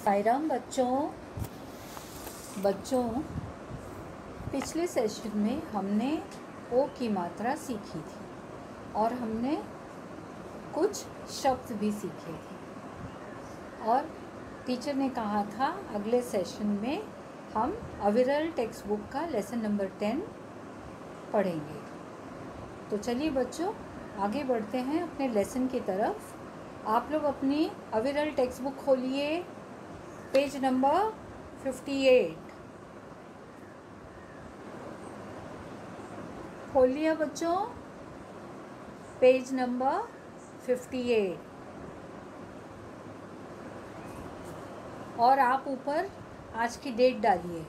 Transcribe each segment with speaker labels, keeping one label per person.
Speaker 1: साईराम बच्चों पिछले सेशन में हमने ओ की मात्रा सीखी थी और हमने कुछ शब्द भी सीखे थे और टीचर ने कहा था अगले सेशन में हम अविरल टेक्स्ट बुक का लेसन नंबर 10 पढ़ेंगे। तो चलिए बच्चों आगे बढ़ते हैं अपने लेसन की तरफ। आप लोग अपनी अविरल टेक्स्ट बुक खोलिए, पेज नंबर 58 खोलिए बच्चों, पेज नंबर 58 और आप ऊपर आज की डेट डालिए।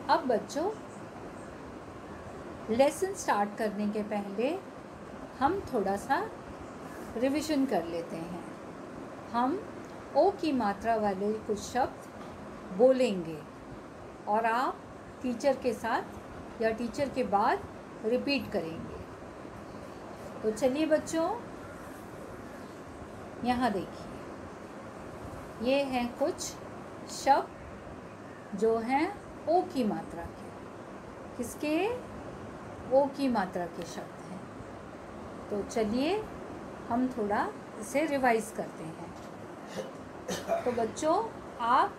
Speaker 1: अब बच्चों लेसन स्टार्ट करने के पहले हम थोड़ा सा रिवीजन कर लेते हैं। हम ओ की मात्रा वाले कुछ शब्द बोलेंगे और आप टीचर के साथ या टीचर के बाद रिपीट करेंगे। तो चलिए बच्चों यहाँ देखिए, ये हैं कुछ शब्द जो हैं ओ की मात्रा के। किसके? ओ की मात्रा के शब्द हैं। तो चलिए हम थोड़ा इसे रिवाइज करते हैं। तो बच्चों आप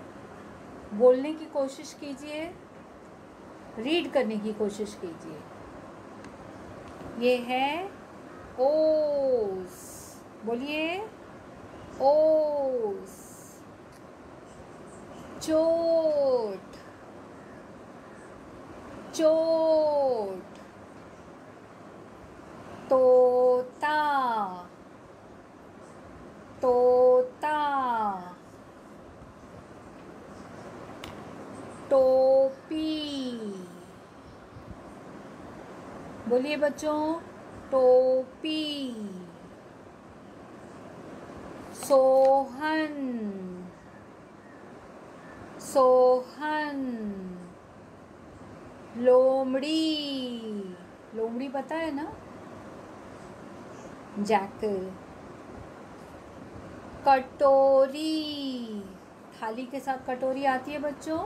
Speaker 1: बोलने की कोशिश कीजिए, रीड करने की कोशिश कीजिए। ये है ओस, बोलिए ओस। चोट, चोट। तोता, तोता। टोपी, बोलिए बच्चों टोपी। सोहन, सोहन। लोमड़ी, लोमड़ी पता है ना, जैकल। कटोरी, थाली के साथ कटोरी आती है बच्चों।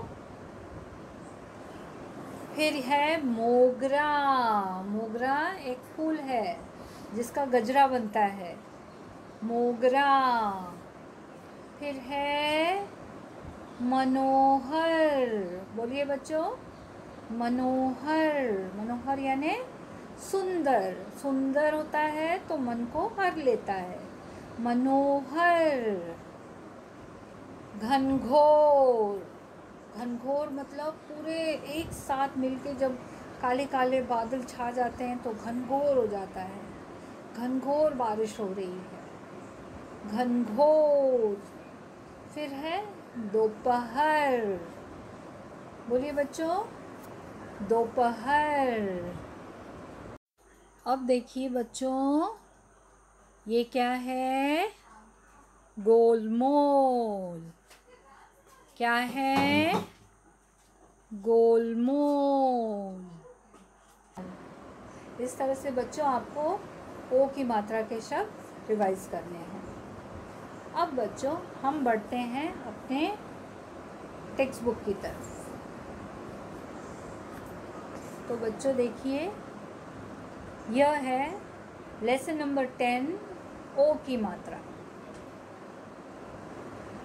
Speaker 1: फिर है मोगरा, मोगरा एक फूल है जिसका गजरा बनता है, मोगरा। फिर है मनोहर, बोलिए बच्चों मनोहर। मनोहर यानी सुंदर, सुंदर होता है तो मन को हर लेता है, मनोहर। घनघोर, घनघोर मतलब पूरे एक साथ मिलके जब काले काले बादल छा जाते हैं तो घनघोर हो जाता है, घनघोर बारिश हो रही है, घनघोर। फिर है दोपहर, बोलिए बच्चों दोपहर। अब देखिए बच्चों ये क्या है? गोलमोल। क्या है? गोलमोल। इस तरह से बच्चों आपको ओ की मात्रा के शब्द रिवाइज करने हैं। अब बच्चों हम बढ़ते हैं अपने टेक्स्ट बुक की तरफ। तो बच्चों देखिए यह है लेसन नंबर 10 ओ की मात्रा।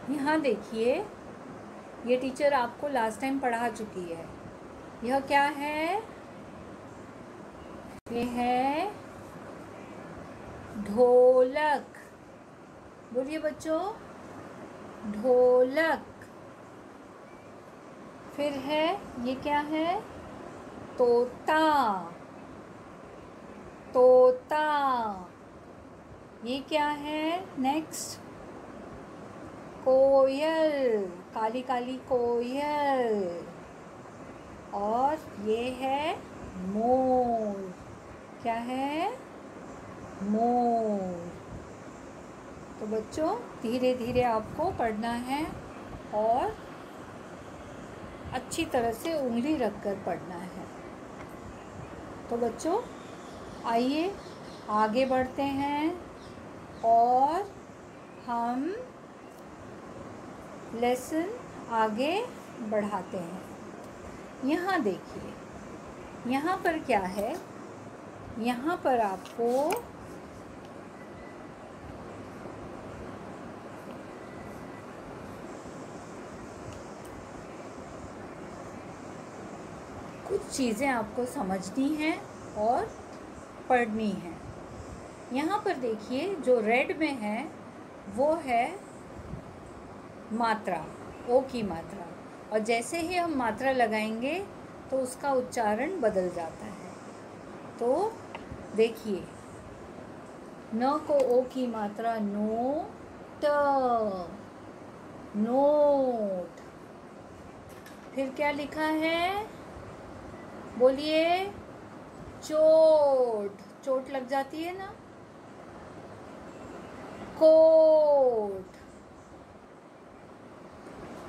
Speaker 1: यहाँ देखिए ये टीचर आपको लास्ट टाइम पढ़ा चुकी है। यह क्या है? ये है ढोलक, बोलिए बच्चों ढोलक। फिर है ये क्या है? तोता, तोता। ये क्या है नेक्स्ट? कोयल, काली काली कोयल। और ये है मोर। क्या है? मोर। तो बच्चों धीरे धीरे आपको पढ़ना है और अच्छी तरह से उंगली रखकर पढ़ना है। तो बच्चों आइए आगे बढ़ते हैं और लेसन आगे बढ़ाते हैं। यहाँ देखिए, यहाँ पर क्या है, यहाँ पर आपको कुछ चीज़ें आपको समझनी हैं और पढ़नी हैं। यहाँ पर देखिए, जो रेड में है वो है मात्रा, ओ की मात्रा, और जैसे ही हम मात्रा लगाएंगे तो उसका उच्चारण बदल जाता है। तो देखिए, न को ओ की मात्रा नो, ट, नोट। फिर क्या लिखा है, बोलिए, चोट, चोट लग जाती है ना। कोट,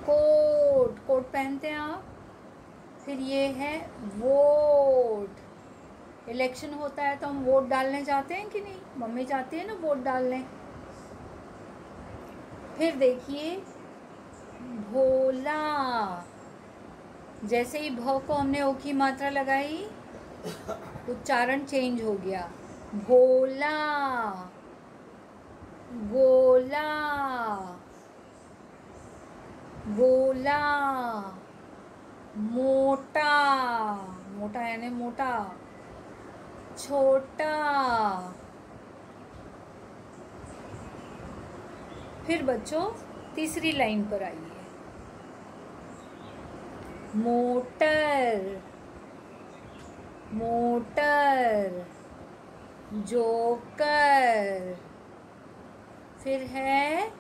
Speaker 1: कोट, कोट पहनते हैं आप। फिर ये है वोट, इलेक्शन होता है तो हम वोट डालने जाते हैं कि नहीं, मम्मी जाती है ना वोट डालने। फिर देखिए भोला, जैसे ही भ को हमने ओ की मात्रा लगाई उच्चारण चेंज हो गया, भोला, गोला, गोला, मोटा, मोटा यानी मोटा, छोटा। फिर बच्चों तीसरी लाइन पर आइए, मोटर, मोटर, जोकर। फिर है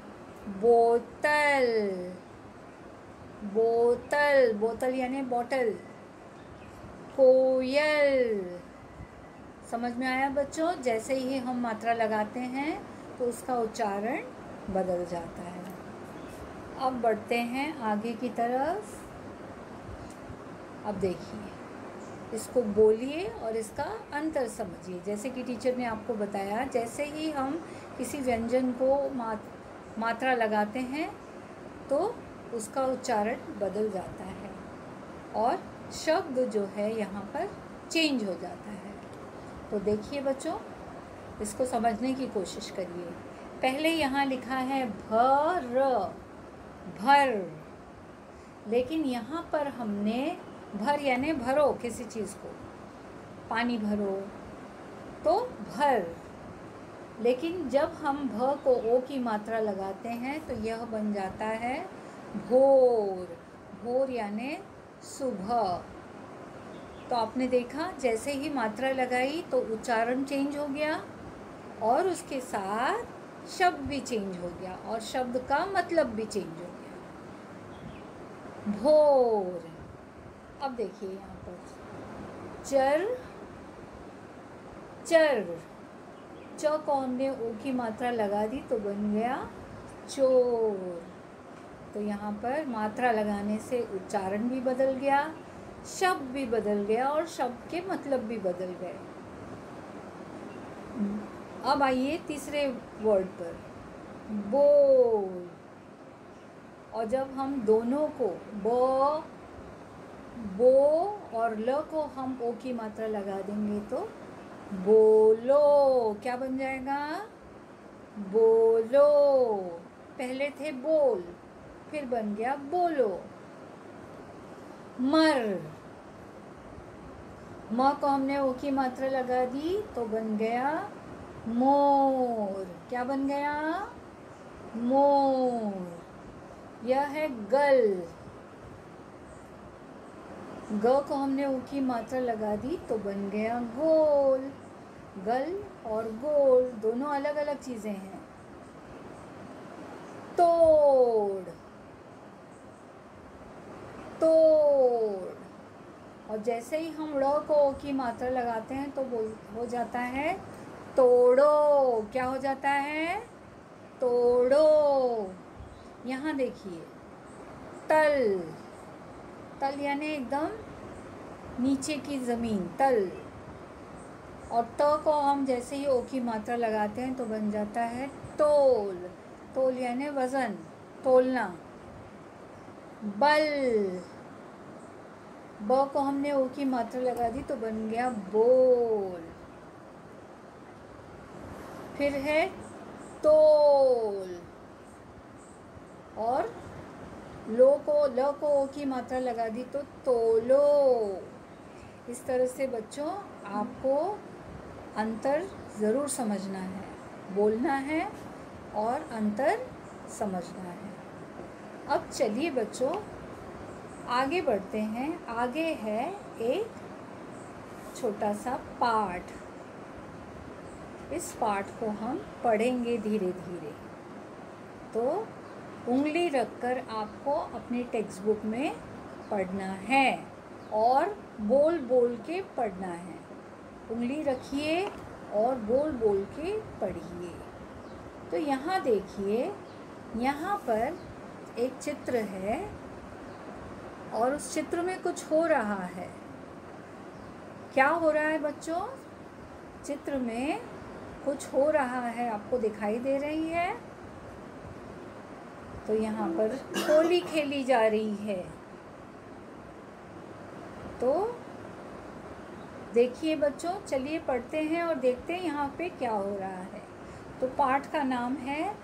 Speaker 1: बोतल, बोतल, बोतल यानी बॉटल, कोयल। समझ में आया बच्चों, जैसे ही हम मात्रा लगाते हैं तो उसका उच्चारण बदल जाता है। अब बढ़ते हैं आगे की तरफ। अब देखिए, इसको बोलिए और इसका अंतर समझिए। जैसे कि टीचर ने आपको बताया, जैसे ही हम किसी व्यंजन को मात्रा लगाते हैं तो उसका उच्चारण बदल जाता है और शब्द जो है यहाँ पर चेंज हो जाता है। तो देखिए बच्चों, इसको समझने की कोशिश करिए। पहले यहाँ लिखा है भर, भर, लेकिन यहाँ पर हमने भर यानी भरो किसी चीज़ को, पानी भरो तो भर, लेकिन जब हम भ को ओ की मात्रा लगाते हैं तो यह बन जाता है भोर, भोर यानी सुबह। तो आपने देखा, जैसे ही मात्रा लगाई तो उच्चारण चेंज हो गया और उसके साथ शब्द भी चेंज हो गया और शब्द का मतलब भी चेंज हो गया, भोर। अब देखिए यहाँ पर चर, चर, च को हमने ओ की मात्रा लगा दी तो बन गया चोर। तो यहाँ पर मात्रा लगाने से उच्चारण भी बदल गया, शब्द भी बदल गया और शब्द के मतलब भी बदल गए। अब आइए तीसरे वर्ड पर, बोल। और जब हम दोनों को बो और ल को हम ओ की मात्रा लगा देंगे तो बोलो, क्या बन जाएगा, बोलो। पहले थे बोल, फिर बन गया बोलो। मर, म को हमने ओ की मात्रा लगा दी तो बन गया मोर, क्या बन गया, मोर। यह है गल, ग को हमने ऊ की मात्रा लगा दी तो बन गया गोल। गल और गोल दोनों अलग अलग चीज़ें हैं। तोड़, तोड़, और जैसे ही हम ड़ को ओ की मात्रा लगाते हैं तो हो जाता है तोड़ो, क्या हो जाता है, तोड़ो। यहाँ देखिए, तल, तल यानी एकदम नीचे की ज़मीन, तल। और त को हम जैसे ही ओ की मात्रा लगाते हैं तो बन जाता है तोल, तोल यानी वज़न, तोलना। बल। ब को हमने ओ की मात्रा लगा दी तो बन गया बोल। फिर है तोल, और लो को ल को ओ की मात्रा लगा दी तो तोलो। इस तरह से बच्चों आपको अंतर ज़रूर समझना है, बोलना है और अंतर समझना है। अब चलिए बच्चों आगे बढ़ते हैं। आगे है एक छोटा सा पाठ। इस पाठ को हम पढ़ेंगे धीरे धीरे। तो उंगली रखकर आपको अपनी टेक्स्ट बुक में पढ़ना है और बोल बोल के पढ़ना है। उंगली रखिए और बोल बोल के पढ़िए। तो यहाँ देखिए, यहाँ पर एक चित्र है और उस चित्र में कुछ हो रहा है। क्या हो रहा है बच्चों? चित्र में कुछ हो रहा है, आपको दिखाई दे रही है। तो यहाँ पर होली खेली जा रही है। तो देखिए बच्चों, चलिए पढ़ते हैं और देखते हैं यहाँ पे क्या हो रहा है। तो पाठ का नाम है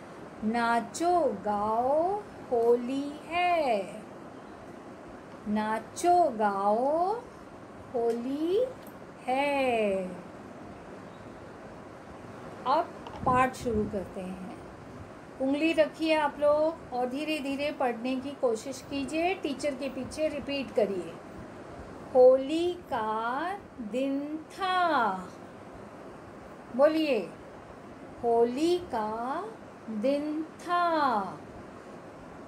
Speaker 1: नाचो गाओ होली है। नाचो गाओ होली है। अब पाठ शुरू करते हैं। उंगली रखिए आप लोग और धीरे धीरे पढ़ने की कोशिश कीजिए। टीचर के पीछे रिपीट करिए। होली का दिन था। बोलिए, होली का दिन था।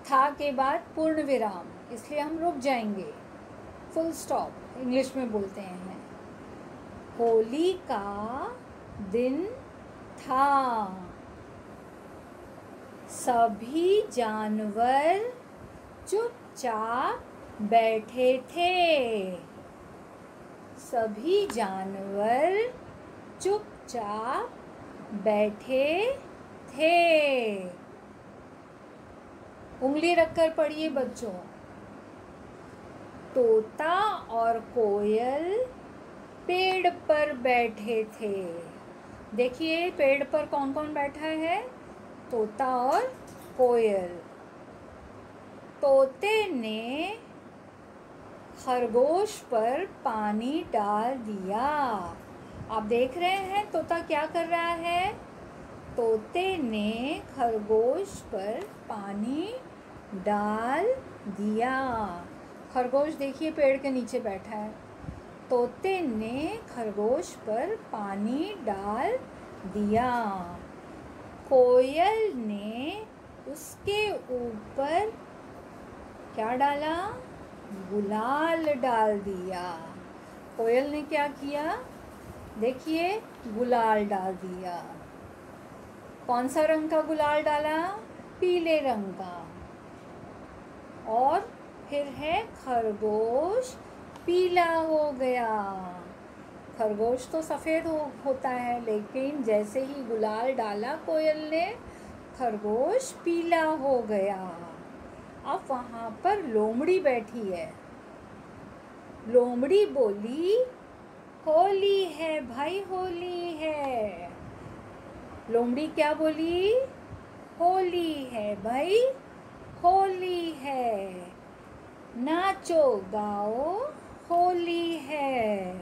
Speaker 1: था के बाद पूर्ण विराम, इसलिए हम रुक जाएंगे। फुल स्टॉप इंग्लिश में बोलते हैं। होली का दिन था। सभी जानवर चुपचाप बैठे थे। सभी जानवर चुपचाप बैठे थे। उंगली रखकर पढ़िए बच्चों। तोता और कोयल पेड़ पर बैठे थे। देखिए पेड़ पर कौन कौन बैठा है? तोता और कोयल। तोते ने खरगोश पर पानी डाल दिया। आप देख रहे हैं तोता क्या कर रहा है? तोते ने खरगोश पर पानी डाल दिया। खरगोश देखिए पेड़ के नीचे बैठा है। तोते ने खरगोश पर पानी डाल दिया। कोयल ने उसके ऊपर क्या डाला? गुलाल डाल दिया। कोयल ने क्या किया? देखिए गुलाल डाल दिया। कौन सा रंग का गुलाल डाला? पीले रंग का। और फिर है खरगोश पीला हो गया। खरगोश तो सफ़ेद होता है, लेकिन जैसे ही गुलाल डाला कोयल ने, खरगोश पीला हो गया। अब वहाँ पर लोमड़ी बैठी है। लोमड़ी बोली, होली है भाई होली है। लोमड़ी क्या बोली? होली है भाई होली है। नाचो गाओ होली है।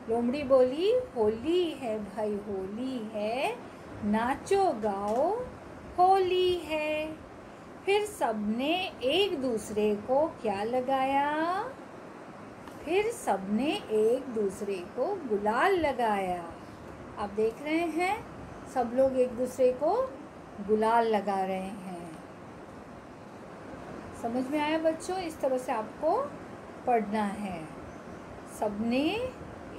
Speaker 1: लोमड़ी बोली, होली है भाई होली है। नाचो गाओ होली है। फिर सबने एक दूसरे को क्या लगाया? फिर सबने एक दूसरे को गुलाल लगाया। आप देख रहे हैं सब लोग एक दूसरे को गुलाल लगा रहे हैं। समझ में आया बच्चों? इस तरह से आपको पढ़ना है। सबने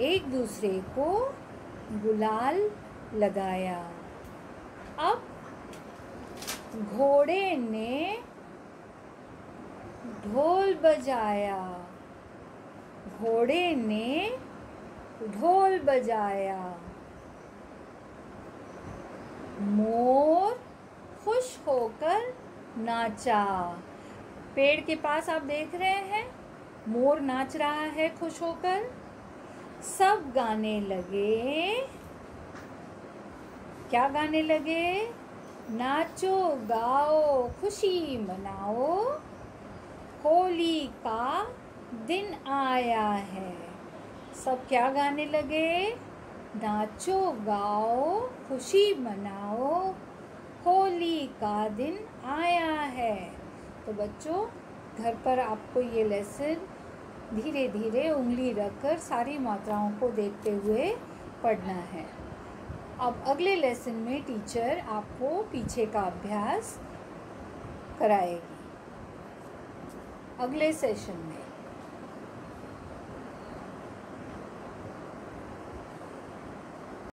Speaker 1: एक दूसरे को गुलाल लगाया। अब घोड़े ने ढोल बजाया। घोड़े ने ढोल बजाया। मोर खुश होकर नाचा। पेड़ के पास आप देख रहे हैं मोर नाच रहा है खुश होकर। सब गाने लगे, क्या गाने लगे? नाचो गाओ खुशी मनाओ, होली का दिन आया है। सब क्या गाने लगे? नाचो गाओ खुशी मनाओ, होली का दिन आया है। तो बच्चों, घर पर आपको ये लेसन धीरे धीरे उंगली रखकर सारी मात्राओं को देखते हुए पढ़ना है। अब अगले लेसन में टीचर आपको पीछे का अभ्यास कराएगी, अगले सेशन में।